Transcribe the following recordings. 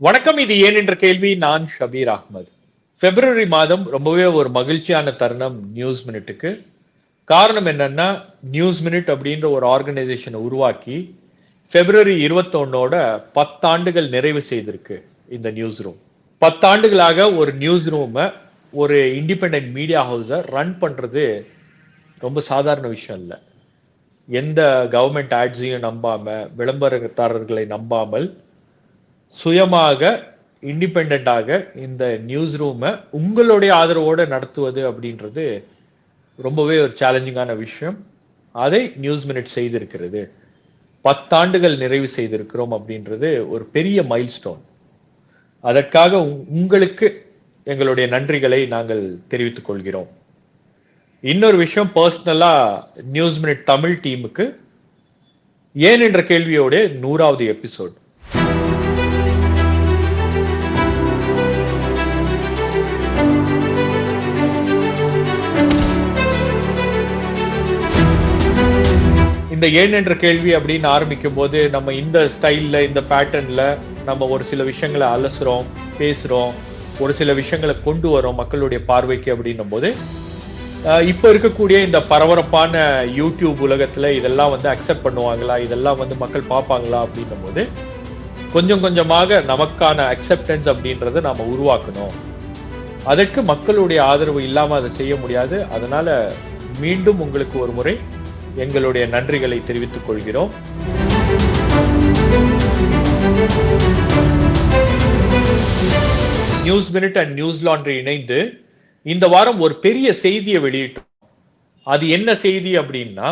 வணக்கம். இது ஏன் என்ற கேள்வி. நான் ஷபீர் அஹ்மத். பிப்ரவரி மாதம் ரொம்பவே ஒரு மகிழ்ச்சியான தருணம் நியூஸ் மினிட்டுக்கு. காரணம் என்னன்னா, நியூஸ் மினிட் அப்படின்ற ஒரு ஆர்கனைசேஷனை உருவாக்கி பிப்ரவரி 21ஓட 10 ஆண்டுகள் நிறைவு செய்திருக்கு இந்த நியூஸ் ரூம். 10 ஆண்டுகளாக ஒரு நியூஸ் ரூமை, ஒரு இண்டிபெண்டன்ட் மீடியா ஹவுஸை ரன் பண்றது ரொம்ப சாதாரண விஷயம் இல்லை. எந்த கவர்மெண்ட் ஆட்ஸையும் நம்பாம, விளம்பரதாரர்களை நம்பாமல், சுயமாக இண்டிபெண்டாக இந்த நியூஸ் ரூமை உங்களுடைய ஆதரவோடு நடத்துவது அப்படின்றது ரொம்பவே ஒரு சேலஞ்சிங்கான விஷயம். அதை நியூஸ் மினிட் செய்திருக்கிறது. 10 ஆண்டுகள் நிறைவு செய்திருக்கிறோம் அப்படின்றது ஒரு பெரிய மைல்ஸ்டோன். அதற்காக உங்களுக்கு எங்களுடைய நன்றிகளை நாங்கள் தெரிவித்துக் கொள்கிறோம். இன்னொரு விஷயம், பர்சனலா நியூஸ் மினிட் தமிழ் டீமுக்கு ஏன் என்ற கேள்வியோட 100வது எபிசோட். இந்த ஏன் என்ற கேள்வி அப்படின்னு ஆரம்பிக்கும் போது நம்ம இந்த ஸ்டைல்ல, இந்த பேட்டர்ன்ல நம்ம ஒரு சில விஷயங்களை அலசுறோம், பேசுறோம், ஒரு சில விஷயங்களை கொண்டு வரோம் மக்களுடைய பார்வைக்கு அப்படின்னும் போது, இப்ப இருக்கக்கூடிய இந்த பரபரப்பான யூடியூப் உலகத்துல இதெல்லாம் அக்செப்ட் பண்ணுவாங்களா, இதெல்லாம் மக்கள் பார்ப்பாங்களா அப்படின்னும் போது கொஞ்சம் கொஞ்சமாக நமக்கான அக்செப்டன்ஸ் அப்படின்றத நாம உருவாக்கணும். அதற்கு மக்களுடைய ஆதரவு இல்லாம அதை செய்ய முடியாது. அதனால மீண்டும் உங்களுக்கு ஒரு முறை எங்களுடைய நன்றிகளை தெரிவித்துக் கொள்கிறோம். News minute and news laundry இணைந்து இந்த வாரம் ஒரு பெரிய செய்தியை வெளியிட்டோம். அது என்ன செய்தி அப்படின்னா,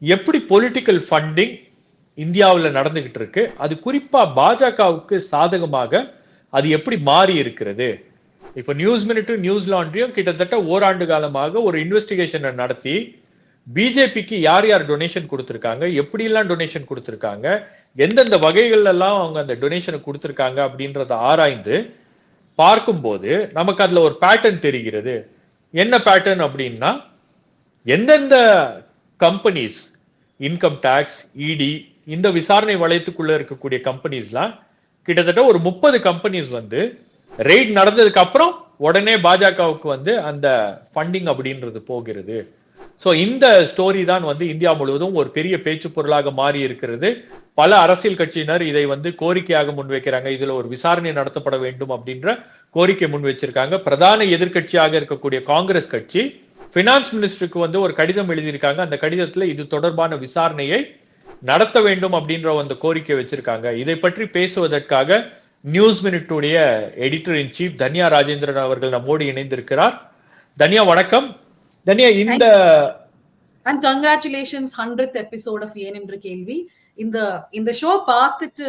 எப்படி பொலிட்டிக்கல் ஃபண்டிங் இந்தியாவில் நடந்துகிட்டு இருக்கு, அது குறிப்பா பாஜகவுக்கு சாதகமாக அது எப்படி மாறி இருக்கிறது. இப்ப நியூஸ் மினிட்டும் நியூஸ் லாண்ட்ரியும் கிட்டத்தட்ட ஓராண்டு காலமாக ஒரு இன்வெஸ்டிகேஷனை நடத்தி பிஜேபிக்கு யார் யார் டொனேஷன் கொடுத்திருக்காங்க, எப்படி எல்லாம் டொனேஷன் கொடுத்திருக்காங்க, எந்தெந்த வகைகள் எல்லாம் அவங்க அந்த டொனேஷனை கொடுத்திருக்காங்க அப்படின்றத ஆராய்ந்து பார்க்கும்போது நமக்கு அதுல ஒரு பேட்டர்ன் தெரிகிறது. என்ன பேட்டர்ன் அப்படின்னா, எந்தெந்த கம்பெனிஸ் இன்கம் டாக்ஸ், இடி, இந்த விசாரணை வளையத்துக்குள்ள இருக்கக்கூடிய கம்பெனிஸ்லாம் கிட்டத்தட்ட ஒரு 30 கம்பெனிஸ் ரெய்ட் நடந்ததுக்கு அப்புறம் உடனே பாஜகவுக்கு அந்த ஃபண்டிங் அப்படின்றது போகிறது. சோ இந்த ஸ்டோரி தான் இந்தியா முழுவதும் ஒரு பெரிய பேச்சு பொருளாக மாறி இருக்கிறது. பல அரசியல் கட்சியினர் இதை கோரிக்கையாக முன்வைக்கிறாங்க. இதுல ஒரு விசாரணை நடத்தப்பட வேண்டும் அப்படின்ற கோரிக்கை முன் வச்சிருக்காங்க. பிரதான எதிர்கட்சியாக இருக்கக்கூடிய காங்கிரஸ் கட்சி பினான்ஸ் மினிஸ்டருக்கு ஒரு கடிதம் எழுதியிருக்காங்க. அந்த கடிதத்துல இது தொடர்பான விசாரணையை நடத்த வேண்டும் அப்படின்ற கோரிக்கை வச்சிருக்காங்க. இதை பற்றி பேசுவதற்காக நியூஸ் மினிட்டுடைய editor in chief Dhanya Rajendran அவர்கள் நம்மோடு இணைந்திருக்கிறார். தன்யா, வணக்கம். தன்யா, இந்த and congratulations 100th episode of ஏன் என்ற கேள்வி. இந்த ஷோ பார்த்துட்டு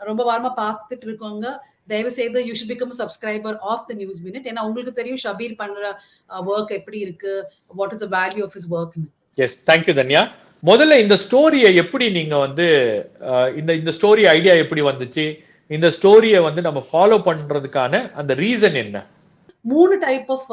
ரொம்ப வாரமா பார்த்துட்டு இருக்கோங்க. தயவு செய்து you should become subscriber of the News Minute. ஏன்னா உங்களுக்கு தெரியும் ஷபீர் பண்ற ஒர்க் எப்படி இருக்கு, what is the value of his work. Yes, thank you Dhanya. முதல்ல இந்த ஸ்டோரியை எப்படி நீங்க இந்த ஸ்டோரி ஐடியா எப்படி வந்துச்சு, இந்த ஸ்டோரியை நம்ம ஃபாலோ பண்றதுக்கான அந்த ரீசன் என்ன? 3 டைப் ஆஃப்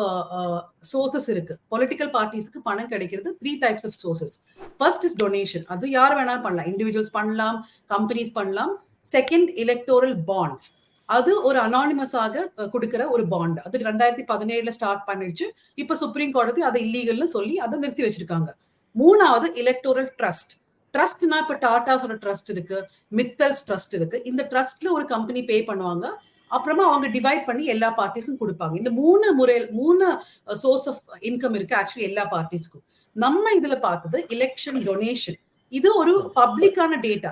சோர்சஸ் இருக்கு. பொலிட்டிக்கல் பார்ட்டிஸ்க்கு பணம் கிடைக்கிறது 3 types of sources. First is donation. அது யார் வேணாலும் பண்ணலாம், இண்டிவிஜுவல்ஸ் பண்ணலாம், கம்பெனிஸ் பண்ணலாம். Second, electoral bonds. அது ஒரு அனானிமஸாக கொடுக்கிற ஒரு பாண்ட். அது 2017 ஸ்டார்ட் பண்ணிடுச்சு. இப்ப சுப்ரீம் கோர்ட் அதை இல்லீகல்னு சொல்லி அதை நிறுத்தி வச்சிருக்காங்க. மூணாவது எலக்டோரல் ட்ரஸ்ட். ட்ரஸ்ட்னா இப்ப டாடாஸோட ட்ரஸ்ட் இருக்கு, மித்தல்ஸ் ட்ரஸ்ட் இருக்கு. இந்த ட்ரஸ்ட்ல ஒரு கம்பெனி பே பண்ணுவாங்க, அப்புறமா அவங்க டிவைட் பண்ணி எல்லா பார்ட்டிஸும் கொடுப்பாங்க. இந்த மூணு சோர்ஸ் ஆஃப் இன்கம் இருக்கு ஆக்சுவலி எல்லா பார்ட்டிஸ்க்கும். நம்ம இதுல பார்த்தது எலெக்ஷன் டொனேஷன். இது ஒரு பப்ளிக்கான டேட்டா.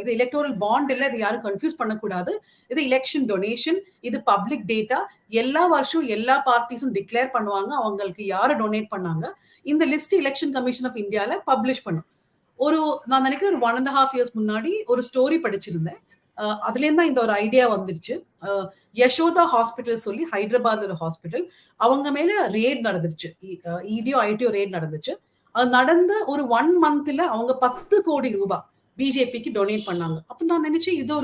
இது எலக்டோரல் பாண்ட் இல்ல, இது யாரும் கன்ஃபியூஸ் பண்ணக்கூடாது. இது எலெக்ஷன் டொனேஷன், இது பப்ளிக் டேட்டா. எல்லா வருஷம் எல்லா பார்ட்டிஸும் டிக்ளேர் பண்ணுவாங்க அவங்களுக்கு யாரை டொனேட் பண்ணாங்க. இந்த லிஸ்ட் எலெக்ஷன் கமிஷன் ஆஃப் இந்தியால பப்ளிஷ் பண்ணும். நான் நினைக்கிறேன் ஒரு 1.5 years முன்னாடி ஒரு ஸ்டோரி படிச்சிருந்தேன். அதுல இருந்தா இந்த ஒரு ஐடியா வந்துருச்சு. யசோதா ஹாஸ்பிட்டல் சொல்லி ஹைதராபாத்ல ஒரு ஹாஸ்பிட்டல், அவங்க மேல ரேட் நடந்துருச்சு, இடியோ ஐடியோ ரேட் நடந்துச்சு. அது நடந்த ஒரு 1 monthல அவங்க 10 கோடி ரூபாய் பிஜேபிக்கு டொனேட் பண்ணாங்க. அப்ப நான் நினைச்சேன் இது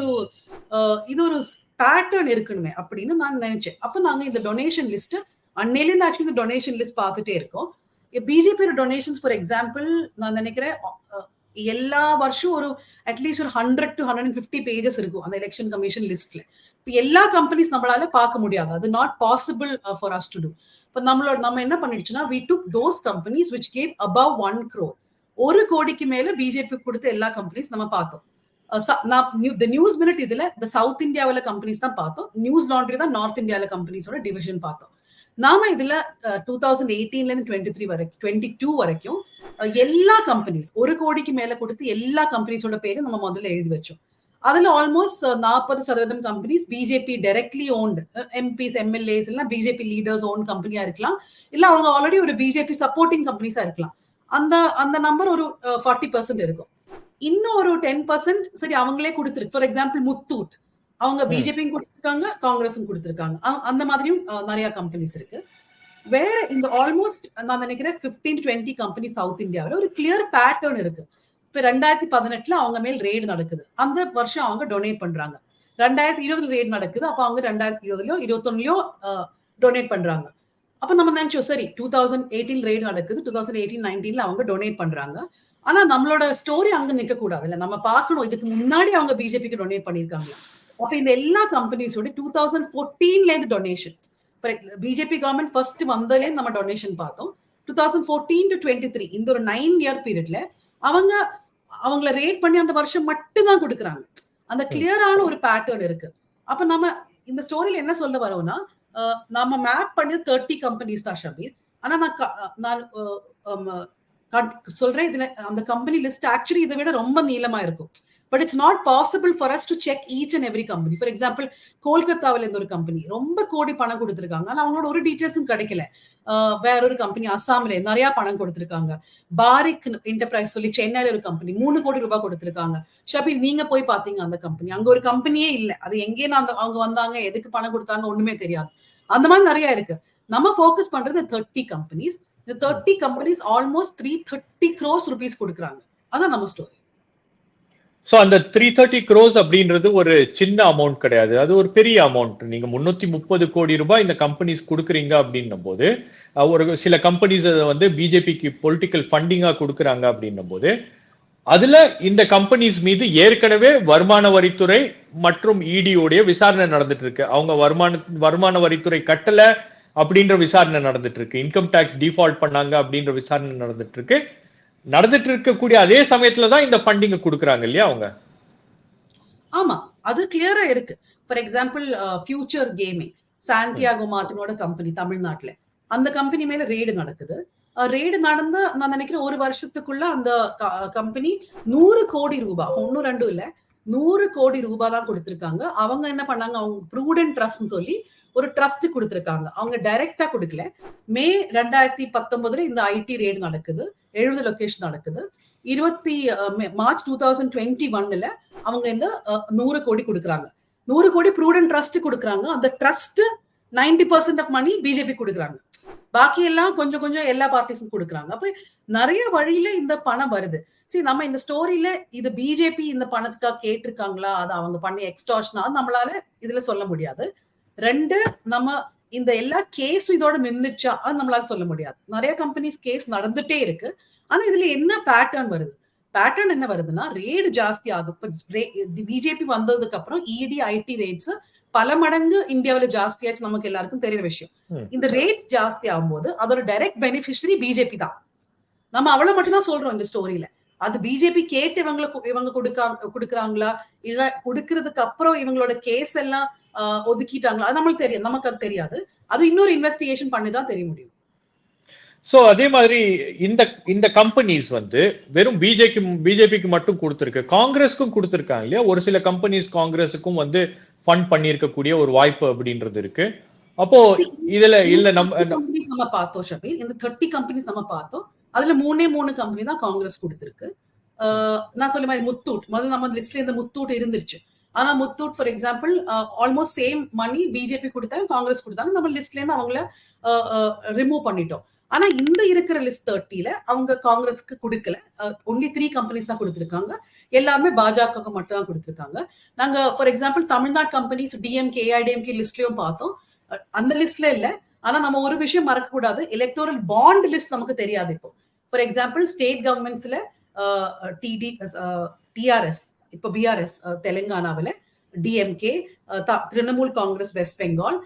ஒரு பேட்டர்ன் இருக்கணுமே அப்படின்னு நான் நினைச்சேன். அப்ப நாங்க இந்த டொனேஷன் லிஸ்ட் அன்னையில இருந்து ஆக்சுவலி இந்த டொனேஷன் லிஸ்ட் பார்த்துட்டே இருக்கோம். பிஜேபி டொனேஷன்ஸ் ஃபார் எக்ஸாம்பிள் நான் நினைக்கிறேன் எல்லா வருஷம் ஒரு அட்லீஸ்ட் ஒரு 100 to 150 பேஜஸ் இருக்கும் அந்த எலெக்ஷன் கமிஷன் லிஸ்ட்ல. இப்போ எல்லா கம்பெனிஸ் நம்மளால பார்க்க முடியாது, அது not possible for us to do. இப்போ நம்ம என்ன பண்ணிடுச்சுன்னா, we took those companies which gave above 1 crore, 1 கோடிக்கு மேல பிஜேபி கொடுத்த எல்லா கம்பெனிஸ் நம்ம பார்த்தோம். நியூஸ் மினிட் இதுல சவுத் இந்தியாவில கம்பெனிஸ் தான் பார்த்தோம், நியூஸ் லாண்ட்ரி தான் நார்த் இந்தியாவில கம்பெனிஸோட டிவிஷன் பார்த்தோம். நாம இதுல 2018ல இருந்து 22 வரைக்கும் எல்லா கம்பெனிஸ் 1 கோடிக்கு மேல கொடுத்து எல்லா கம்பெனிஸோட பேரு நம்ம முதல்ல எழுதி வச்சோம். அதுல almost 40% companies BJP directly owned, MPs MLAs எல்லாம் பிஜேபி லீடர்ஸ் ஓன் கம்பெனியா இருக்கலாம், இல்ல அவங்க ஆல்ரெடி ஒரு பிஜேபி சப்போர்ட்டிங் கம்பெனிஸா இருக்கலாம். அந்த நம்பர் ஒரு 40% இருக்கும். இன்னும் ஒரு 10% சரி அவங்களே கொடுத்துருக்கு. ஃபார் எக்ஸாம்பிள் முத்தூட், அவங்க பிஜேபியும் கொடுத்திருக்காங்க, காங்கிரஸும் கொடுத்திருக்காங்க. அந்த மாதிரியும் நிறைய கம்பெனிஸ் இருக்கு. வேற இந்த ஆல்மோஸ்ட் நான் நினைக்கிறேன் 15 to 20 கம்பெனி சவுத் இந்தியாவில் ஒரு கிளியர் பேட்டர்ன் இருக்கு. இப்ப 2018ல அவங்க மேல் ரெய்டு நடக்குது, அந்த வருஷம் அவங்க டொனேட் பண்றாங்க. 2020 ரெய்டு நடக்குது, அப்ப அவங்க 2020லயோ 21லயோ டொனேட் பண்றாங்க. அப்ப நம்ம நினைச்சோம் சரி 2018 ரெய்டு நடக்குது, 2018-19ல அவங்க டொனேட் பண்றாங்க. ஆனா நம்மளோட ஸ்டோரி அங்க நிக்க கூடாது இல்ல, நம்ம பார்க்கணும் இதுக்கு முன்னாடி அவங்க பிஜேபிக்கு டொனேட் பண்ணிருக்காங்க. அப்ப இந்த எல்லா கம்பெனிஸோட 2014ல இருந்து டொனேஷன், பிஜேபி கவர்மெண்ட் ஃபர்ஸ்ட் வந்ததுல நம்ம டொனேஷன் பார்த்தோம். 2014 to 23 இந்த ஒரு 9 இயர் பீரியட்ல அவங்கள ரேட் பண்ணி அந்த வருஷம் மட்டும் தான் கொடுக்குறாங்க. அந்த கிளியரான ஒரு பேட்டர்ன் இருக்கு. அப்ப நம்ம இந்த ஸ்டோரியில என்ன சொல்ல வரோம்னா, நம்ம மேப் பண்ணி 30 கம்பெனிஸ் தான் ஷபீர். ஆனா நான் சொல்றேன், இதுல அந்த கம்பெனி லிஸ்ட் ஆக்சுவலி இதை விட ரொம்ப நீளமா இருக்கும். But it's not possible for us to check each and every company. For example கோல்கத்தாவில இருந்து ஒரு கம்பெனி ரொம்ப கோடி பணம் கொடுத்திருக்காங்க, ஆனா அவங்களோட ஒரு டீடைல்ஸும் கிடைக்கல. வேற ஒரு கம்பெனி அஸ்ஸாம்ல நிறைய பணம் கொடுத்திருக்காங்க. பாரிக் என்டர்பிரைஸ் சொல்லி சென்னையில ஒரு கம்பெனி 3 கோடி ரூபாய் கொடுத்திருக்காங்க. ஷபீர் நீங்க போய் பாத்தீங்க அந்த கம்பெனி, அங்க ஒரு கம்பெனியே இல்ல. அது எங்கே அவங்க வந்தாங்க, எதுக்கு பணம் கொடுத்தாங்க ஒண்ணுமே தெரியாது. அந்த மாதிரி நிறைய இருக்கு. நம்ம ஃபோக்கஸ் பண்றது 30 கம்பெனிஸ். இந்த 30 கம்பெனிஸ் ஆல்மோஸ்ட் 330 crores rupees கொடுக்குறாங்க. அதான் நம்ம ஸ்டோரி. சோ அந்த 330 crores அப்படின்றது ஒரு சின்ன அமௌண்ட் கிடையாது, அது ஒரு பெரிய அமௌண்ட். நீங்க 330 கோடி ரூபாய் இந்த கம்பெனிஸ் கொடுக்குறீங்க அப்படின்னும் போது, ஒரு சில கம்பெனிஸ் வந்து பிஜேபிக்கு பொலிட்டிக்கல் ஃபண்டிங்கா கொடுக்குறாங்க அப்படின்னும் போது, அதுல இந்த கம்பெனிஸ் மீது ஏற்கனவே வருமான வரித்துறை மற்றும் இடியோடைய விசாரணை நடந்துட்டு இருக்கு. அவங்க வருமான வரித்துறை கட்டல அப்படின்ற விசாரணை நடந்துட்டு இருக்கு, இன்கம் டாக்ஸ் டிஃபால்ட் பண்ணாங்க அப்படின்ற விசாரணை நடந்துட்டு இருக்கக்கூடிய அதே சமயத்துலதான் இந்த ஃபண்டிங் கொடுக்குறாங்க இல்லையா அவங்க? ஆமா, அது கிளியரா இருக்கு. For example future gaming, Santiago மார்டினோட கம்பெனி தமிழ்நாட்டுல, அந்த கம்பெனி மேல ரெய்டு நடக்குது. ரெய்டு நடந்து நான் நினைக்கிறேன் ஒரு வருஷத்துக்குள்ள அந்த கம்பெனி 100 கோடி ரூபாய், 1-2 இல்ல 100 கோடி ரூபாய் தான் கொடுத்திருக்காங்க. அவங்க என்ன பண்ணாங்க, அவங்க ப்ரூடென்ட் ட்ரஸ்ட் சொல்லி ஒரு ட்ரஸ்ட் கொடுத்திருக்காங்க. அவங்க டைரக்டா கொடுக்கல. மே 2019 இந்த ஐடி ரெய்டு நடக்குது, 70 லொகேஷன் நடக்குது. மார்ச் 2021ல அவங்க இந்த 100 கோடி கொடுக்குறாங்க. 100 கோடி ப்ரூடென்ட் ட்ரஸ்ட் கொடுக்குறாங்க. அந்த ட்ரஸ்ட் 90% ஆஃப் மணி பிஜேபி கொடுக்குறாங்க, பாக்கி எல்லாம் கொஞ்சம் கொஞ்சம் எல்லா பார்ட்டிஸும் கொடுக்குறாங்க. அப்ப நிறைய வழியில இந்த பணம் வருது. சரி, நம்ம இந்த ஸ்டோரியில இது பிஜேபி இந்த பணத்துக்காக கேட்டிருக்காங்களா, அது அவங்க பண்ணி எக்ஸ்டார்ஷனா நம்மளால இதுல சொல்ல முடியாது. 2, நம்ம இந்த எல்லா கேஸும் இதோட நின்றுச்சா அது நம்மளால சொல்ல முடியாது. நிறைய கம்பெனிஸ் கேஸ் நடந்துட்டே இருக்கு. ஆனா இதுல என்ன பேட்டர்ன் வருது, பேட்டர்ன் என்ன வருதுன்னா, ரேட் ஜாஸ்தி ஆகும். பிஜேபி வந்ததுக்கு அப்புறம் இடி ஐடி ரேட்ஸ் பல மடங்கு இந்தியாவில் ஜாஸ்தியாச்சு, நமக்கு எல்லாருக்கும் தெரியுற விஷயம். இந்த ரேட் ஜாஸ்தி ஆகும்போது அதோட டைரக்ட் பெனிஃபிஷரி பிஜேபி தான். நம்ம அவ்வளவு மட்டும் தான் சொல்றோம் இந்த ஸ்டோரியில. அது பிஜேபி கேட்டு இவங்க கொடுக்குறாங்களா, இல்ல கொடுக்கறதுக்கு அப்புறம் இவங்களோட கேஸ் எல்லாம் ஒதுக்கிட்டாங்களா, அது நம்மளுக்கு தெரியும், நமக்கு அது தெரியாது. அது இன்னொரு இன்வெஸ்டிகேஷன் பண்ணி தான் தெரிய முடியும். சோ அதே மாதிரி இந்த கம்பெனிஸ் வந்து வெறும் பிஜேபிக்கு மட்டும் கொடுத்திருக்கு, காங்கிரஸுக்கும் கொடுத்திருக்காங்க இல்லையா? ஒரு சில கம்பெனிஸ் காங்கிரஸுக்கும் வந்து ஃபண்ட் பண்ணியிருக்கக்கூடிய ஒரு வாய்ப்பு அப்படின்றது இருக்கு. அப்போ இதுல இல்ல நம்ம பார்த்தோம் ஷபீர், இந்த 30 கம்பெனிஸ் நம்ம பார்த்தோம். அதுல 3 கம்பெனி தான் காங்கிரஸ் கொடுத்திருக்கு. நான் சொல்ல மாதிரி முத்தூட் முதல்ல நம்ம லிஸ்ட்ல இந்த முத்தூட் இருந்துருச்சு. ஆனா Muthoot for example almost same money BJP கொடுத்தாங்க, காங்கிரஸ் கொடுத்தாங்க. நம்ம லிஸ்ட்ல இருந்து அவங்கள ரிமூவ் பண்ணிட்டோம். ஆனா இந்த இருக்கிற லிஸ்ட் 30ல அவங்க காங்கிரஸ்க்கு கொடுக்கல. ஒன்லி 3 கம்பெனிஸ் தான் கொடுத்திருக்காங்க. எல்லாமே பாஜக மட்டும் தான் கொடுத்திருக்காங்க. நாங்க for example Tamil Nadu companies DMK AIADMK லிஸ்ட்லயும் பார்த்தோம், அந்த லிஸ்ட்ல இல்ல. ஆனா நம்ம ஒரு விஷயம் மறக்க கூடாது, எலக்டோரல் பாண்ட் லிஸ்ட் நமக்கு தெரியாது. இப்போ ஃபார் எக்ஸாம்பிள் ஸ்டேட் கவர்மெண்ட்ஸ்ல டிஆர்எஸ், இப்போ பிஆர்எஸ் தெலுங்கானாவில், டிஎம்கே, திரிணாமுல் காங்கிரஸ் வெஸ்ட் பெங்கால்,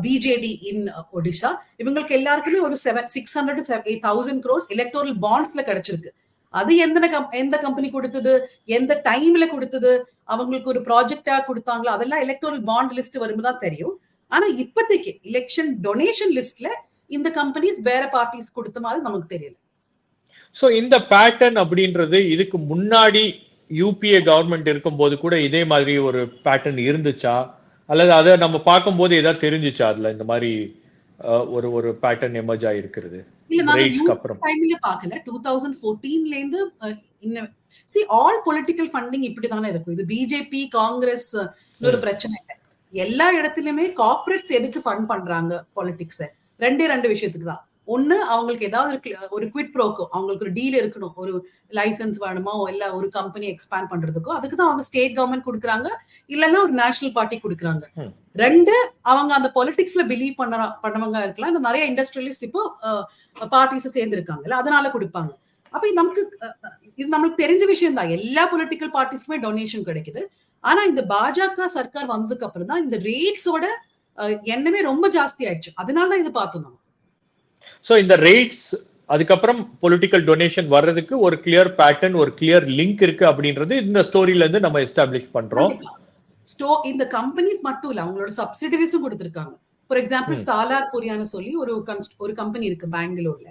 பிஜேடி இன் ஒடிஷா, இவங்களுக்கு எல்லாருக்குமே ஒரு 600 to 8,000 crores எலக்டோரல் பாண்ட்ஸ்ல கிடைச்சிருக்கு. அது எந்த கம்பெனி கொடுத்தது, எந்த டைம்ல கொடுத்தது, அவங்களுக்கு ஒரு ப்ராஜெக்டா கொடுத்தாங்களோ அதெல்லாம் எலக்டோரல் பாண்ட் லிஸ்ட் வரும்போது தெரியும். ஆனா இப்போதைக்கு எலெக்ஷன் டொனேஷன் லிஸ்ட்ல இந்த கம்பெனிஸ் வேற பார்ட்டிஸ் கொடுத்த மாதிரி நமக்கு தெரியல. சோ இந்த பேட்டர்ன் அப்படின்றது இதுக்கு முன்னாடி யூபிஏ கவர்மெண்ட் இருக்கும்போது கூட இதே மாதிரி ஒரு பேட்டர்ன் இருந்துச்சா, அல்லது அதை நம்ம பார்க்கும்போது ஏதாவது தெரிஞ்சுச்சா அதுல இந்த மாதிரி ஒரு பேட்டர்ன் எமர்ஜ் ஆயிருக்கிறது? இல்ல, நான் டைம்ல பார்க்கல. 2014ல இருந்து ஆல் பொலிட்டிக்கல் ஃபண்டிங் இப்படிதானே இருக்கும். இது பிஜேபி காங்கிரஸ் ஒரு பிரச்சனை இல்லை. எல்லா இடத்துலயுமே கார்ப்பரேட்ஸ் எதுக்கு ஃபண்ட் பண்றாங்க பாலிடிக்ஸ்? ரெண்டு விஷயத்துக்கு தான். ஒண்ணு, அவங்களுக்கு ஏதாவது ஒரு குவிட் ப்ரோக்கோ, அவங்களுக்கு ஒரு டீல் இருக்கணும், ஒரு லைசன்ஸ் வேணுமோ, இல்ல ஒரு கம்பெனி எக்ஸ்பேண்ட் பண்றதுக்கோ, அதுக்கு தான் அவங்க ஸ்டேட் கவர்மெண்ட் கொடுக்குறாங்க, இல்லைன்னா ஒரு நேஷனல் பார்ட்டி கொடுக்குறாங்க. ரெண்டு, அவங்க அந்த பொலிட்டிக்ஸ்ல பிலீவ் பண்ணவங்க இருக்கலாம். இந்த நிறைய இண்டஸ்ட்ரியலிஸ்ட் இப்போ பார்ட்டிஸ் சேர்ந்து இருக்காங்கல்ல, அதனால கொடுப்பாங்க. அப்ப இது நம்மளுக்கு தெரிஞ்ச விஷயம் தான். எல்லா பொலிட்டிக்கல் பார்ட்டிஸ்க்குமே டொனேஷன் கிடைக்குது. ஆனா இந்த பாஜக சர்க்கார் வந்ததுக்கு அப்புறம் தான் இந்த ரேட்ஸோட எண்ணமே ரொம்ப ஜாஸ்தி ஆயிடுச்சு. அதனால இது பார்த்தோம் நம்ம. சோ இந்த ரேட்ஸ் அதுக்கப்புறம் பொலிட்டிக்கல் டொனேஷன் வர்றதுக்கு ஒரு கிளியர் பேட்டர்ன், ஒரு கிளியர் லிங்க் இருக்கு அப்படின்றது இந்த ஸ்டோரியில இருந்து நம்ம எஸ்டாப்ளிஷ் பண்றோம். இந்த கம்பெனிஸ் மட்டும் இல்ல, அவங்களோட சப்சிடரிஸும் கொடுத்திருக்காங்க. ஃபார் எக்ஸாம்பிள் சாலார் புரியான்னு சொல்லி ஒரு கம்பெனி இருக்கு பெங்களூர்ல.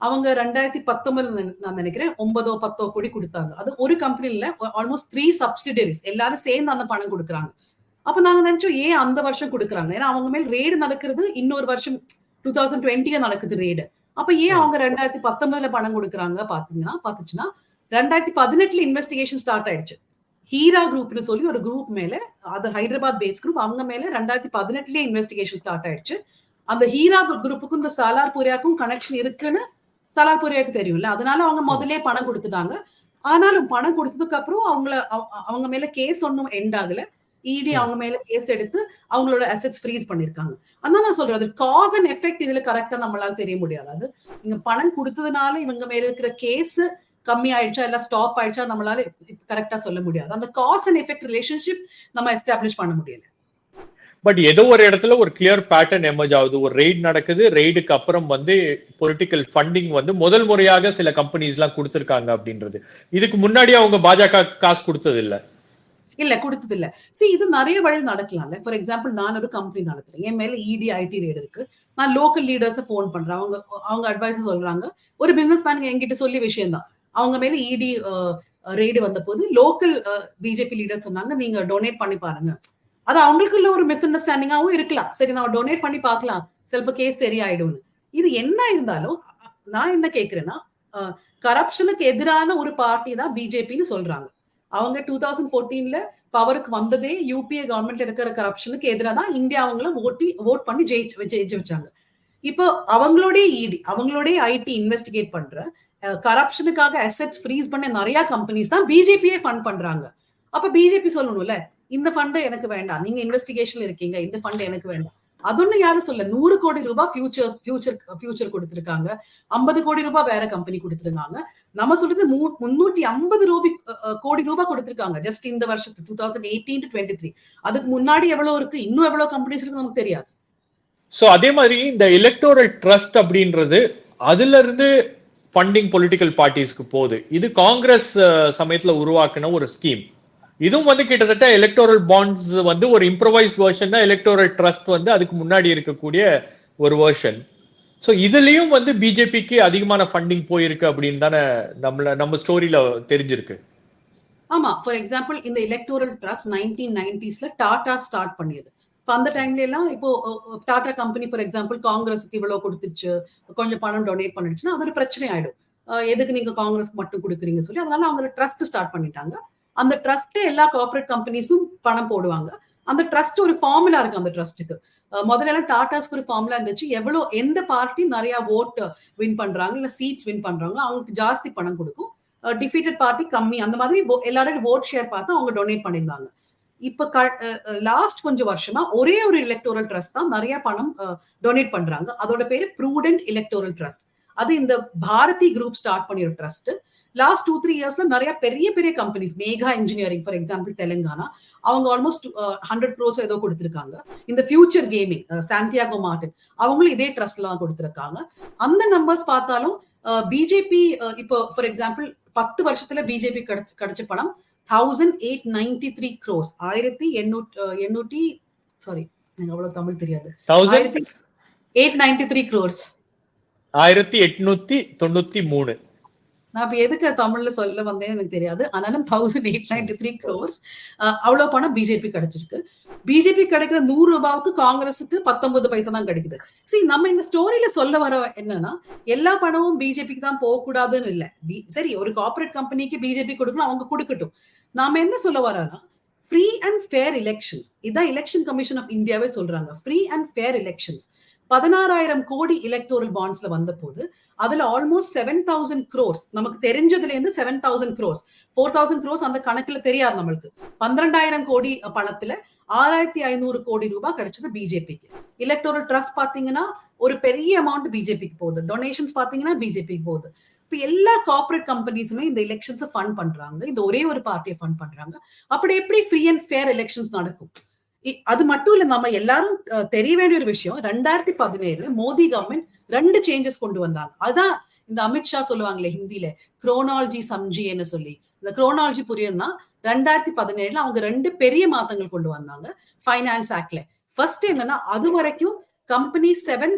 அவங்க 2019 நான் நினைக்கிறேன் 9-10 கோடி கொடுத்தாங்க. அது ஒரு கம்பெனில ஆல்மோஸ்ட் 3 சப்சிடரிஸ் எல்லாரும் சேர்ந்து அந்த பணம் கொடுக்குறாங்க. அப்ப நாங்க நினைச்சோம் ஏன் அந்த வருஷம் கொடுக்குறாங்க, ஏன்னா அவங்க மேல் ரேடு நடக்கிறது இன்னொரு வருஷம் 2020 நடக்குது ரேடு. அப்ப ஏன் அவங்க 2019 பணம் கொடுக்குறாங்க பாத்துச்சுன்னா 2018 இன்வெஸ்டிகேஷன் ஸ்டார்ட் ஆயிடுச்சு. ஹீரா குரூப்னு சொல்லி ஒரு குரூப் மேல, அது ஹைதராபாத் பேஸ் குரூப், அவங்க மேல 2018 இன்வெஸ்டிகேஷன் ஸ்டார்ட் ஆயிடுச்சு. அந்த ஹீரா குரூப்புக்கும் இந்த சாலார்புரியாக்கும் கனெக்ஷன் இருக்குன்னு சாலார்புரியாக்கு தெரியும்ல, அதனால அவங்க முதல்ல பணம் கொடுத்துட்டாங்க. ஆனாலும் பணம் கொடுத்ததுக்கு அப்புறம் அவங்க மேல கேஸ் ஒன்னும் எண்ட் ஆகல. இடி அவங்க மேல கேஸ் எடுத்து அவங்களோட அசெட்ஸ் ஃப்ரீஸ் பண்ணிருக்காங்க. அதான் நான் சொல்றேன், அது காஸ் அண்ட் எஃபெக்ட் இதுல கரெக்டா நம்மளால தெரிய முடியாது. அது நீங்க பணம் கொடுத்ததுனால இவங்க மேல இருக்கிற கேஸ் கம்மி ஆயிடுச்சா இல்ல ஸ்டாப் ஆயிடுச்சா நம்மளால கரெக்டா சொல்ல முடியாது. அந்த காஸ் அண்ட் எஃபெக்ட் ரிலேஷன்ஷிப் நம்ம எஸ்டாப்ளிஷ் பண்ண முடியல. பட் ஏதோ ஒரு இடத்துல ஒரு கிளியர் பேட்டர்ன் எமர்ஜ் ஆகுது. ஒரு ரெய்டு நடக்குது, ரெய்டுக்கு அப்புறம் பொலிட்டிக்கல் ஃபண்டிங் முதல் முறையாக சில கம்பெனிஸ் எல்லாம் கொடுத்திருக்காங்க அப்படின்றது. இதுக்கு முன்னாடி அவங்க பாஜக காசு கொடுத்தது இல்ல கொடுத்தது இல்ல. இது நிறைய வழி நடக்கலாம்ல. ஃபார் எக்ஸாம்பிள், நான் ஒரு கம்பெனி நடத்துறேன், என் மேல இடி ஐடி ரேட் இருக்கு. நான் லோக்கல் லீடர்ஸ் போன் பண்றேன், அவங்க அட்வைஸ் சொல்றாங்க. ஒரு பிசினஸ் மேன் என்கிட்ட சொல்லி விஷயம் தான், அவங்க மேல இடி ரெய்டு வந்த போது லோக்கல் பிஜேபி லீடர் சொன்னாங்க, நீங்க டொனேட் பண்ணி பாருங்க. அது அவங்களுக்குள்ள ஒரு மிஸ் அண்டர்ஸ்டாண்டிங்காவும் இருக்கலாம். சரி, நம்ம டொனேட் பண்ணி பார்க்கலாம், சிலப்ப கேஸ் தெரிய ஆயிடும். இது என்ன இருந்தாலும் நான் என்ன கேக்குறேன்னா, கரப்ஷனுக்கு எதிரான ஒரு பார்ட்டி தான் பிஜேபின்னு சொல்றாங்க. அவங்க 2014ல பவருக்கு வந்ததே யூபிஏ கவர்மெண்ட்ல இருக்கிற கரப்ஷனுக்கு எதிராக தான் இந்தியா அவங்கள ஓட் பண்ணி ஜெயிச்சு வச்சாங்க. இப்போ அவங்களோட இடி, அவங்களோட ஐடி இன்வெஸ்டிகேட் பண்ற, கரப்ஷனுக்காக அசெட்ஸ் ஃப்ரீஸ் பண்ண நிறைய கம்பெனிஸ் தான் பிஜேபியே ஃபண்ட் பண்றாங்க. அப்ப பிஜேபி சொல்லணும்ல, இந்த ஃபண்ட் எனக்கு வேண்டாம், நீங்க இன்வெஸ்டிகேஷன்ல இருக்கீங்க, இந்த ஃபண்ட் எனக்கு வேண்டாம். அதுன்னு யாரும் சொல்ல. 100 கோடி ரூபாய் ஃபியூச்சர் கொடுத்திருக்காங்க, 50 கோடி ரூபாய் வேற கம்பெனி கொடுத்திருக்காங்க. நம்ம சொல்றது 350 கோடி ரூபாய் கொடுத்திருக்காங்க ஜஸ்ட் இந்த வருஷத்துக்கு 2018 to 23. அதுக்கு முன்னாடி எவ்வளவு இருக்கு, இன்னும் எவ்வளவு கம்பெனிஸ் இருக்கு நமக்கு தெரியாது. சோ அதே மாதிரி இந்த எலக்டோரல் ட்ரஸ்ட் அப்படின்றது அதுல இருந்து ஃபண்டிங் பொலிட்டிக்கல் பார்ட்டிஸ்க்கு போகுது. இது காங்கிரஸ் சமயத்துல உருவாக்கின ஒரு ஸ்கீம். இதுவும் கிட்டத்தட்ட எலக்டோரல் பாண்ட்ஸ் ஒரு இம்ப்ரோவைஸ்ட் வெர்ஷன் தான். எலக்டோரல் ட்ரஸ்ட் அதுக்கு முன்னாடி இருக்கக்கூடிய ஒரு வெர்ஷன். சோ இதுலயும் பிஜேபிக்கு அதிகமான ஃபண்டிங் போயிருக்கு அப்படின்னு தானே நம்ம ஸ்டோரியில தெரிஞ்சிருக்கு. ஆமா, ஃபார் எக்ஸாம்பிள் இந்த எலக்டோரல் ட்ரஸ்ட் 1990sல டாடா ஸ்டார்ட் பண்ணியது. இப்போ அந்த டைம்ல எல்லாம் இப்போ டாடா கம்பெனி ஃபார் எக்ஸாம்பிள் காங்கிரஸுக்கு இவ்வளவு கொடுத்துச்சு, கொஞ்சம் பணம் டொனேட் பண்ணிடுச்சுன்னா அது ஒரு பிரச்சனை ஆயிடும். எதுக்கு நீங்க காங்கிரஸ்க்கு மட்டும் கொடுக்குறீங்க சொல்லி, அதனால அவங்க ட்ரஸ்ட் ஸ்டார்ட் பண்ணிட்டாங்க. அந்த ட்ரஸ்ட்ல எல்லா கார்பரேட் கம்பெனிஸும் பணம் போடுவாங்க. அந்த ட்ரஸ்ட் ஒரு ஃபார்முலா இருக்கு. அந்த ட்ரஸ்ட்டுக்கு முதல்ல டாடாஸ்க்கு ஒரு ஃபார்முலா இருந்துச்சு, எந்த பார்ட்டி நிறைய ஓட் வின் பண்றாங்க இல்ல சீட்ஸ் வின் பண்றாங்க அவங்களுக்கு ஜாஸ்தி பணம் கொடுக்கும், டிஃபீட்டட் பார்ட்டி கம்மி, அந்த மாதிரி எல்லாரும் ஓட் ஷேர் பார்த்து அவங்க டொனேட் பண்ணிருந்தாங்க. இப்ப லாஸ்ட் கொஞ்சம் வருஷமா ஒரே ஒரு எலக்டோரல் ட்ரஸ்ட் தான் நிறைய பணம் டொனேட் பண்றாங்க. அதோட பேரு ப்ரூடென்ட் எலக்டோரல் ட்ரஸ்ட். அது இந்த பாரதி குரூப் ஸ்டார்ட் பண்ணிய ஒரு ட்ரஸ்ட். லாஸ்ட் 2-3 இயர்ஸ்ல நிறைய பெரிய பெரிய companies, Megha engineering for example Telangana, அவங்க ஆல்மோஸ்ட் 100 crores ஏதோ கொடுத்திருக்காங்க. இந்த ஃபியூச்சர் கேமிங் சாண்டியாகோ மார்டின் அவங்களும் இதே ட்ரஸ்ட்ல தான் கொடுத்திருக்காங்க. அந்த நம்பர்ஸ் பார்த்தாலும் பிஜேபி இப்போ ஃபார் எக்ஸாம்பிள் 10 வருஷத்துல பிஜேபி கிடைச்ச பணம் 1893 crores. 1800 சாரி எனக்கு அவ்வளவு தமிழ் தெரியாது. 1893 crores. 1893. நான் இப்ப எதுக்கு தமிழ்ல சொல்ல வந்தேன் எனக்கு தெரியாது. ஆனாலும் 1893 crores அவ்வளவு பணம் பிஜேபி கிடைச்சிருக்கு. பிஜேபி கிடைக்கிற 100 ரூபாய்க்கு காங்கிரஸுக்கு 19 பைசா தான் கிடைக்குது. சரி, நம்ம இந்த ஸ்டோரியில சொல்ல வர என்னன்னா, எல்லா பணமும் பிஜேபிக்கு தான் போகக்கூடாதுன்னு இல்ல. சரி, ஒரு கார்பரேட் கம்பெனிக்கு பிஜேபி கொடுக்கணும், அவங்க கொடுக்கட்டும். நாம என்ன சொல்ல வரோம்னா, ஃப்ரீ அண்ட் ஃபேர் எலெக்ஷன்ஸ், இதான் எலெக்ஷன் கமிஷன் ஆஃப் இந்தியாவே சொல்றாங்க. ஃப்ரீ அண்ட் ஃபேர் எலெக்ஷன்ஸ் 16,000 கோடி எலக்டோரல் பாண்ட்ஸ்ல வந்த போது அதுல ஆல்மோஸ்ட் 7,000 crores நமக்கு தெரிஞ்சதுல இருந்து 7,000 crores, 4,000 crores அந்த கணக்குல தெரியாது நம்மளுக்கு. 12,000 கோடி பணத்துல 6,500 கோடி ரூபாய் கிடைச்சது பிஜேபிக்கு. எலக்டோரல் ட்ரஸ்ட் பாத்தீங்கன்னா ஒரு பெரிய அமௌண்ட் பிஜேபிக்கு போகுது. டொனேஷன்ஸ் பாத்தீங்கன்னா பிஜேபிக்கு போகுது. இப்ப எல்லா கார்பரேட் கம்பெனிஸுமே இந்த எலெக்ஷன்ஸ் ஃபண்ட் பண்றாங்க. இந்த ஒரே ஒரு பார்ட்டியை ஃபண்ட் பண்றாங்க. அப்படி எப்படி ஃப்ரீ அண்ட் ஃபேர் எலெக்ஷன்ஸ் நடக்கும்? அது மட்டும் இல்ல, நம்ம எல்லாரும் தெரிய வேண்டிய ஒரு விஷயம், 2017 மோடி கவர்மெண்ட் 2 சேஞ்சஸ் கொண்டு வந்தாங்க. அதான் இந்த அமித்ஷா சொல்லுவாங்களே ஹிந்தில குரோனாலஜி சம்ஜின்னு சொல்லி. இந்த குரோனாலஜி புரியணும்னா 2017 அவங்க 2 பெரிய மாற்றங்கள் கொண்டு வந்தாங்க ஃபைனான்ஸ் ஆக்ட்ல. ஃபர்ஸ்ட் என்னன்னா, அது வரைக்கும் கம்பெனி 7.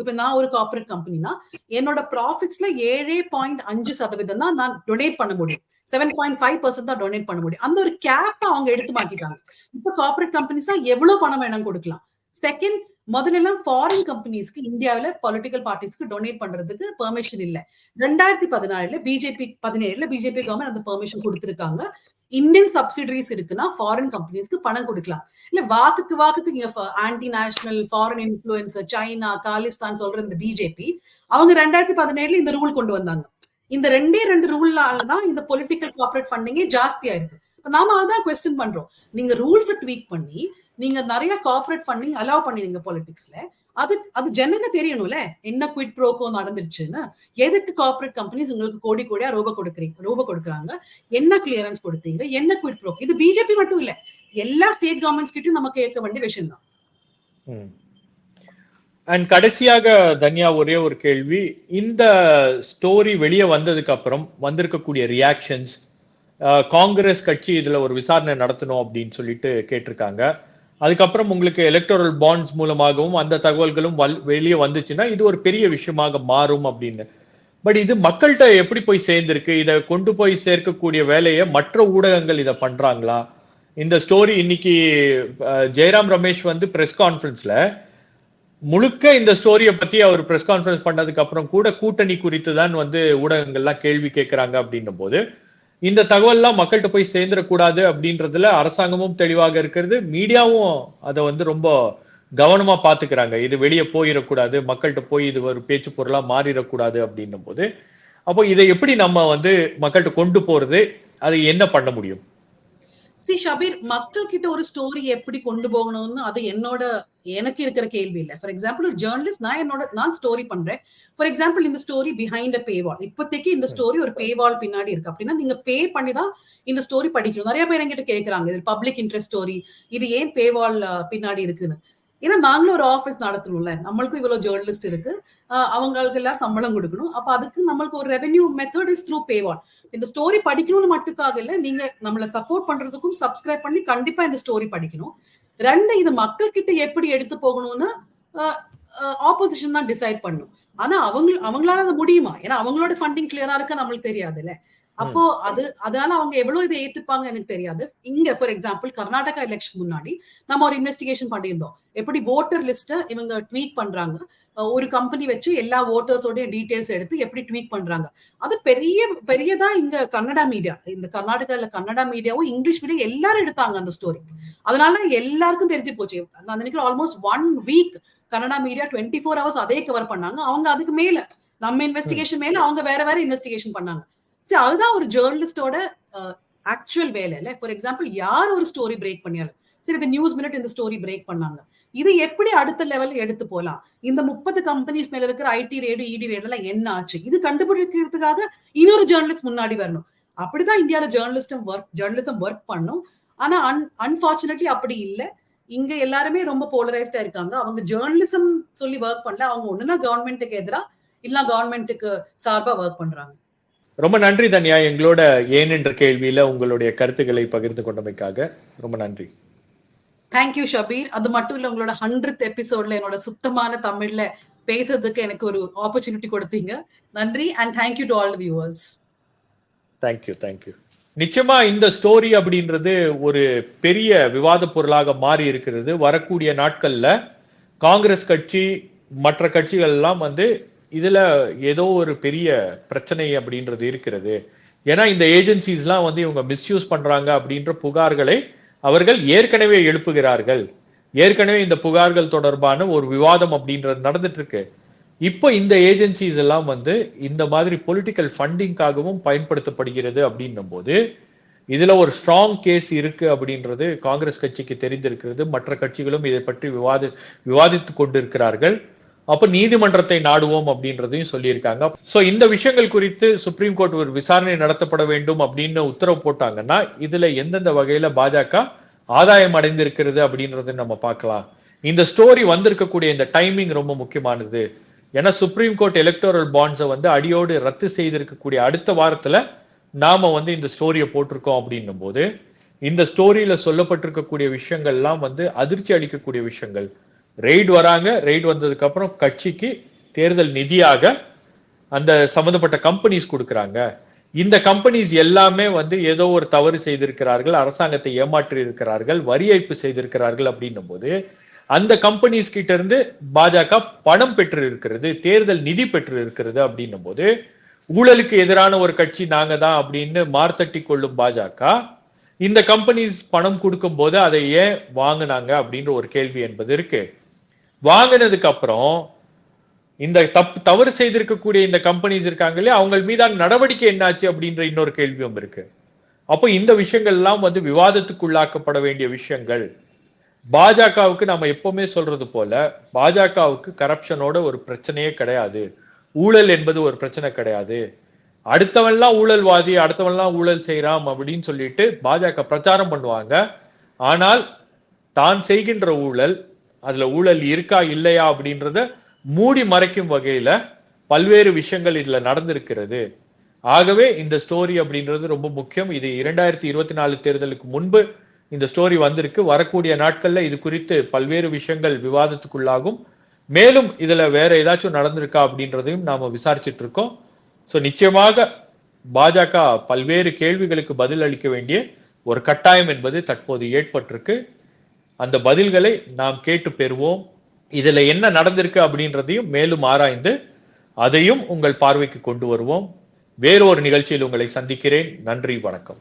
இப்ப நான் ஒரு கார்பரேட் கம்பெனினா என்னோட ப்ராஃபிட்ஸ்ல 7.5% தான் நான் டொனேட் பண்ண முடியும். 7.5% தான் டொனேட் பண்ண முடியும். அந்த ஒரு கேப் அவங்க எடுத்து மாத்திட்டாங்க. இப்ப கார்பரேட் கம்பெனிஸ் எவ்வளவு பணம் வேணும் கொடுக்கலாம். செகண்ட், முதல்ல எல்லாம் ஃபாரின் கம்பெனிஸ்க்கு இந்தியாவில பொலிட்டிக்கல் பார்ட்டிஸ்க்கு டொனேட் பண்றதுக்கு பெர்மிஷன் இல்ல. 2017 பிஜேபி கவர்மெண்ட் அந்த பெர்மிஷன் கொடுத்திருக்காங்க. இந்தியன் சப்சிடரிஸ் இருக்குன்னா ஃபாரின் கம்பெனிஸ்க்கு பணம் கொடுக்கலாம். இல்ல வாக்குக்கு anti national foreign influencer China Khalistan சொல்ற இந்த பிஜேபி அவங்க 2017 இந்த ரூல் கொண்டு வந்தாங்க. இந்த 2 ரூல்லாலதான் இந்த பொலிட்டிக்கல் கார்பரேட் ஃபண்டிங்கே ஜாஸ்தியா இருக்கு. நாம அதான் குவெஸ்டின் பண்றோம். நீங்க ரூல்ஸ் ட்வீக் பண்ணி நீங்க நிறைய கார்பரேட் ஃபண்டிங் அலோவ் பண்ணிடுங்க பொலிட்டிக்ஸ்ல. அது ஜனங்க தெரியணும்ல என்ன குவிட் ப்ரோகோ நடந்துருச்சுன்னு. எதுக்கு கார்பரேட் கம்பெனிஸ் உங்களுக்கு கோடி கோடியா ரூபா கொடுக்குறாங்க, என்ன கிளியரன்ஸ் கொடுத்தீங்க, என்ன குவிட் ப்ரோகோ. இது பிஜேபி மட்டும் இல்ல, எல்லா ஸ்டேட் கவர்மெண்ட்ஸ் கிட்டயும் நம்ம கேட்க வேண்டிய விஷயம் தான். அண்ட் கடைசியாக தன்யா ஒரே ஒரு கேள்வி, இந்த ஸ்டோரி வெளியே வந்ததுக்கு அப்புறம் வந்திருக்கக்கூடிய ரியாக்ஷன்ஸ், காங்கிரஸ் கட்சி இதுல ஒரு விசாரணை நடத்தணும் அப்படின்னு சொல்லிட்டு கேட்டிருக்காங்க. அதுக்கப்புறம் உங்களுக்கு எலக்டோரல் பாண்ட்ஸ் மூலமாகவும் அந்த தகவல்களும் வெளியே வந்துச்சுன்னா இது ஒரு பெரிய விஷயமாக மாறும் அப்படின்னு. பட் இது மக்கள்கிட்ட எப்படி போய் சேர்ந்திருக்கு? இதை கொண்டு போய் சேர்க்கக்கூடிய வேலையை மற்ற ஊடகங்கள் இதை பண்றாங்களா? இந்த ஸ்டோரி இன்னைக்கு ஜெயராம் ரமேஷ் பிரஸ் கான்ஃபரன்ஸ்ல முழுக்க இந்த ஸ்டோரியை பத்தி அவர் பிரஸ் கான்ஃபரன்ஸ் பண்ணதுக்கு அப்புறம் கூட கூட்டணி குறித்து தான் ஊடகங்கள்லாம் கேள்வி கேட்கிறாங்க அப்படின்னும் போது இந்த தகவல்லாம் மக்கள்கிட்ட போய் சேர்ந்துடக்கூடாது அப்படின்றதுல அரசாங்கமும் தெளிவாக இருக்கிறது, மீடியாவும் அதை ரொம்ப கவனமா பாத்துக்கிறாங்க. இது வெளியே போயிடக்கூடாது, மக்கள்கிட்ட போய் இது ஒரு பேச்சு பொருளா மாறிடக்கூடாது அப்படின்னும் போது அப்போ இதை எப்படி நம்ம மக்கள்கிட்ட கொண்டு போறது, அதை என்ன பண்ண முடியும்? ஷபீர், மக்கள் கிட்ட ஒரு ஸ்டோரி எப்படி கொண்டு போகணும்னு அது எனக்கு இருக்கிற கேள்வி இல்ல. ஃபார் எக்ஸாம்பிள் ஒரு ஜேர்னலிஸ்ட் நான் ஸ்டோரி பண்றேன். ஃபார் எக்ஸாம்பிள் இந்த ஸ்டோரி பிஹைண்ட் அ பேவால், இப்போதைக்கு இந்த ஸ்டோரி ஒரு பேவால் பின்னாடி இருக்கு அப்படின்னா நீங்க பே பண்ணி தான் இந்த ஸ்டோரி படிக்கணும். நிறைய பேர் என்கிட்ட கேட்கறாங்க, இது பப்ளிக் இன்ட்ரெஸ்ட் ஸ்டோரி, இது ஏன் பேவால் பின்னாடி இருக்குன்னு. ஏன்னா நாங்களும் ஒரு ஆஃபீஸ் நடத்தணும்ல, நம்மளுக்கும் இவ்வளவு ஜேர்னலிஸ்ட் இருக்கு, அவங்களுக்கு எல்லாரும் சம்பளம் கொடுக்கணும். அப்ப அதுக்கு நம்மளுக்கு ஒரு ரெவென்யூ மெத்தட் இஸ் த்ரூ பேவால். இந்த ஸ்டோரி படிக்கணும்னு மட்டுக்காக இல்ல, நீங்க நம்மளை சப்போர்ட் பண்றதுக்கும் சப்ஸ்கிரைப் பண்ணி கண்டிப்பா இந்த ஸ்டோரி படிக்கணும். 2, இது மக்கள் கிட்ட எப்படி எடுத்து போகணும்னு ஆப்போசிஷன் தான் டிசைட் பண்ணும். ஆனா அவங்களால அது முடியுமா? ஏன்னா அவங்களோட ஃபண்டிங் கிளியரா இருக்க நம்மளுக்கு தெரியாது இல்ல. அப்போ அதனால அவங்க எவ்வளவு இதை ஏத்துப்பாங்க எனக்கு தெரியாது. இங்க ஃபார் எக்ஸாம்பிள் கர்நாடகா எலெக்ஷன் முன்னாடி நம்ம ஒரு இன்வெஸ்டிகேஷன் பண்ணியிருந்தோம். எப்படி வோட்டர் லிஸ்ட இவங்க ட்வீக் பண்றாங்க, ஒரு கம்பெனி வச்சு எல்லா ஓட்டர்ஸோட டீடைல்ஸ் எடுத்து எப்படி ட்வீக் பண்றாங்க. அது பெரியதா இங்க கன்னடா மீடியா, இந்த கர்நாடகால கன்னடா மீடியாவும் இங்கிலீஷ் மீடியா எல்லாரும் எடுத்தாங்க அந்த ஸ்டோரி. அதனால எல்லாருக்கும் தெரிஞ்சு போச்சு. நான் நினைக்கிறேன் almost 1 week Kannada media 24 hours அதே கவர் பண்ணாங்க. அவங்க அதுக்கு மேல நம்ம இன்வெஸ்டிகேஷன் மேல அவங்க வேற இன்வெஸ்டிகேஷன் பண்ணாங்க. அதுதான் ஒரு ஜேர்னலிஸ்டோட ஆக்சுவல் வேலை இல்ல. ஃபார் எக்ஸாம்பிள் யார் ஒரு ஸ்டோரி பிரேக் பண்ணியாலும், சரி இந்த நியூஸ் மினிட் இந்த ஸ்டோரி பிரேக் பண்ணாங்க. இது எப்படி அடுத்த லெவல்ல எடுத்து போலாம்? இந்த 30 கம்பெனிஸ் மேல இருக்கிற ஐடி ரேடு, இடி ரேடு எல்லாம் என்ன ஆச்சு? இது கண்டுபிடிக்கிறதுக்காக இன்னொரு ஜேர்னலிஸ்ட் முன்னாடி வரணும். அப்படிதான் இந்தியால ஜேர்னலிசம் ஒர்க் பண்ணும். ஆனா அன்பார்ச்சுனேட்லி அப்படி இல்ல. இங்க எல்லாருமே ரொம்ப போலரைஸ்டா இருக்காங்க. அவங்க ஜேர்னலிசம் சொல்லி ஒர்க் பண்ணல. அவங்க ஒண்ணுனா கவர்மெண்ட்டுக்கு எதிரா இல்ல கவர்மெண்ட்டுக்கு சார்பா ஒர்க் பண்றாங்க. ரொம்ப நன்றி தன்யா, எங்களோட ஏன் என்ற கேள்வியில உங்களுடைய கருத்துக்களை பகிர்ந்து கொண்டமைக்காக ரொம்ப நன்றி. தேங்க்யூ ஷபீர். அது மட்டும் இல்ல, உங்களோட 100th எபிசோட்ல என்னோட சுத்தமான தமிழ்ல பேசுறதுக்கு எனக்கு ஒரு ஆப்பர்ச்சுனிட்டி கொடுத்தீங்க. நன்றி and thank you to all viewers. Thank you. நிச்சயமா இந்த ஸ்டோரி அப்படின்றது ஒரு பெரிய விவாத பொருளாக மாறி இருக்கிறது. வரக்கூடிய நாட்கள்ல காங்கிரஸ் கட்சி மற்ற கட்சிகள் எல்லாம் இதுல ஏதோ ஒரு பெரிய பிரச்சனை அப்படின்றது இருக்கிறது. ஏன்னா இந்த ஏஜென்சிஸ்லாம் இவங்க மிஸ்யூஸ் பண்றாங்க அப்படின்ற புகார்களை அவர்கள் ஏற்கனவே எழுப்புகிறார்கள். ஏற்கனவே இந்த புகார்கள் தொடர்பான ஒரு விவாதம் அப்படின்றது நடந்துட்டு இருக்கு. இப்போ இந்த ஏஜென்சிஸ் எல்லாம் இந்த மாதிரி பொலிட்டிக்கல் ஃபண்டிங்காகவும் பயன்படுத்தப்படுகிறது அப்படின்னும் போது இதுல ஒரு ஸ்ட்ராங் கேஸ் இருக்கு அப்படின்றது காங்கிரஸ் கட்சிக்கு தெரிந்திருக்கிறது. மற்ற கட்சிகளும் இதை பற்றி விவாதித்து கொண்டிருக்கிறார்கள். அப்ப நீதிமன்றத்தை நாடுவோம் அப்படின்றதையும் சொல்லியிருக்காங்க. சோ இந்த விஷயங்கள் குறித்து சுப்ரீம் கோர்ட் ஒரு விசாரணை நடத்தப்பட வேண்டும் அப்படின்னு உத்தரவு போட்டாங்கன்னா இதுல எந்தெந்த வகையில பாஜக ஆதாயம் அடைந்திருக்கிறது அப்படின்றத நம்ம பார்க்கலாம். இந்த ஸ்டோரி வந்திருக்கக்கூடிய இந்த டைமிங் ரொம்ப முக்கியமானது. ஏன்னா சுப்ரீம் கோர்ட் எலக்டோரல் பாண்ட்ஸை அடியோடு ரத்து செய்திருக்கக்கூடிய அடுத்த வாரத்துல நாம இந்த ஸ்டோரியை போட்டிருக்கோம் அப்படின்னும் போது இந்த ஸ்டோரியில சொல்லப்பட்டிருக்கக்கூடிய விஷயங்கள்லாம் அதிர்ச்சி அளிக்கக்கூடிய விஷயங்கள். ரெய்டு வராங்க, ரெய்டு வந்ததுக்கு அப்புறம் கட்சிக்கு தேர்தல் நிதியாக அந்த சம்பந்தப்பட்ட கம்பெனிஸ் கொடுக்கறாங்க. இந்த கம்பெனிஸ் எல்லாமே ஏதோ ஒரு தவறு செய்திருக்கிறார்கள், அரசாங்கத்தை ஏமாற்றி இருக்கிறார்கள், வரி ஏய்ப்பு செய்திருக்கிறார்கள் அப்படின்னும் போது அந்த கம்பெனிஸ் கிட்ட இருந்து பாஜக பணம் பெற்று இருக்கிறது, தேர்தல் நிதி பெற்று இருக்கிறது அப்படின்னும் போது ஊழலுக்கு எதிரான ஒரு கட்சி நாங்க தான் அப்படின்னு மார்த்தட்டி கொள்ளும் பாஜக இந்த கம்பெனிஸ் பணம் கொடுக்கும் போது அதை ஏன் வாங்கினாங்க அப்படின்ற ஒரு கேள்வி என்பது இருக்கு. வாங்கினதுக்கு அப்புறம் இந்த தவறு செய்திருக்கக்கூடிய இந்த கம்பெனிஸ் இருக்காங்க இல்லையா, அவங்க மீதான நடவடிக்கை என்னாச்சு அப்படின்ற இன்னொரு கேள்வியும் இருக்கு. அப்போ இந்த விஷயங்கள் எல்லாம் விவாதத்துக்குள்ளாக்கப்பட வேண்டிய விஷயங்கள். பாஜகவுக்கு நம்ம எப்பவுமே சொல்றது போல பாஜகவுக்கு கரப்ஷனோட ஒரு பிரச்சனையே கிடையாது, ஊழல் என்பது ஒரு பிரச்சனை கிடையாது. அடுத்தவன்லாம் ஊழல்வாதி, அடுத்தவன்லாம் ஊழல் செய்யறான் அப்படின்னு சொல்லிட்டு பாஜக பிரச்சாரம் பண்ணுவாங்க. ஆனால் தான் செய்கின்ற ஊழல், அதுல ஊழல் இருக்கா இல்லையா அப்படின்றத மூடி மறைக்கும் வகையில பல்வேறு விஷயங்கள் இதுல நடந்திருக்கிறது. ஆகவே இந்த ஸ்டோரி அப்படின்றது ரொம்ப முக்கியம். இது 2024 தேர்தலுக்கு முன்பு இந்த ஸ்டோரி வந்திருக்கு. வரக்கூடிய நாட்கள்ல இது குறித்து பல்வேறு விஷயங்கள் விவாதத்துக்குள்ளாகும். மேலும் இதுல வேற ஏதாச்சும் நடந்திருக்கா அப்படின்றதையும் நாம விசாரிச்சுட்டு இருக்கோம். சோ நிச்சயமாக பாஜக பல்வேறு கேள்விகளுக்கு பதில் அளிக்க வேண்டிய ஒரு கட்டாயம் என்பது தற்போது ஏற்பட்டிருக்கு. அந்த பதில்களை நாம் கேட்டு பெறுவோம். இதுல என்ன நடந்திருக்கு அப்படின்றதையும் மேலும் ஆராய்ந்து அதையும் உங்கள் பார்வைக்கு கொண்டு வருவோம். வேறொரு நிகழ்ச்சியில் உங்களை சந்திக்கிறேன். நன்றி, வணக்கம்.